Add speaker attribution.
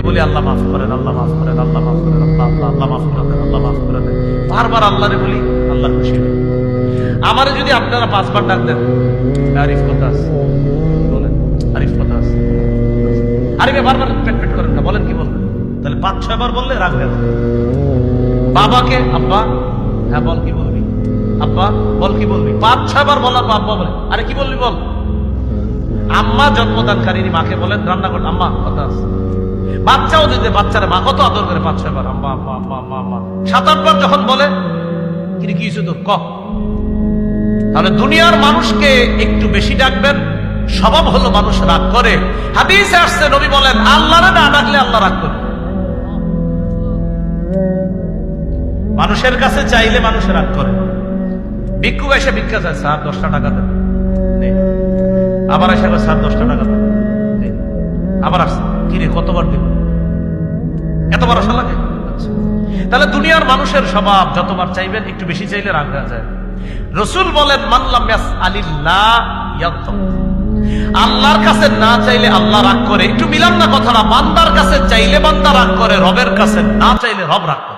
Speaker 1: বলি আল্লাহ মাফ করেন, আল্লাহ মাফ করেন, আল্লাহ মাফ করেন, আল্লাহ আল্লাহ আল্লাহ মাফ করে দেন, আল্লাহ মাফ করে দেন। বারবার আল্লাহরে বলি, আল্লাহ খুশি হন। আমারে যদি আপনারা 5 বার ডাক দেন, আরিফ কথা আছে বলেন, আরিফ কথা আছে, আরিফে বারবার পেট পেট করেন না, বলেন কি বলবেন? তাহলে 5-6 বার বললে রাগ গেল। বাবাকে আব্বা, হ্যাঁ বল কি বলবি, আব্বা বল কি বলবি, 5-6 বার বলার পর আব্বা বলে আরে কি বলবি বল। আম্মা জন্মদানকারী মাকে বলেন রান্না করেন, আম্মা কথা আছে। বাচ্চাও যদি বাচ্চারা মা কত আদর করে 5-6 বার আম্মা আম্মা আম্মা আম্মা আম্মা, 7-8 বার যখন বলে কি কিছু তোর ক। তাহলে দুনিয়ার মানুষকে একটু বেশি ডাকবেন, স্বভাব হলো মানুষ রাগ করে। হাদিসে আসছে নবী বলেন আল্লাহরে না ডাকলে আল্লাহ রাগ করে। মানুষের কাছে চাইলে মানুষ রাগ করে। ভিক্ষুক এসে ভিক্ষা চায়, স্যার 10টা টাকা দেন, আবার এসে স্যার 10টা টাকা দেন, আবার আসছে কিরে কতবার দিব, এতবার আসা লাগে। তাহলে দুনিয়ার মানুষের স্বভাব যতবার চাইবেন একটু বেশি চাইলে রাগ হয়ে যায়। রাসূল বলেন মান লাম ইয়াসআলিল্লাহ ইয়াগদাব, আল্লাহর কাছে না চাইলে আল্লাহ রাগ করে। একটু মিলান না কথাটা, বান্দার কাছে চাইলে বান্দা রাগ করে, রবের কাছে না চাইলে রব রাগ করে।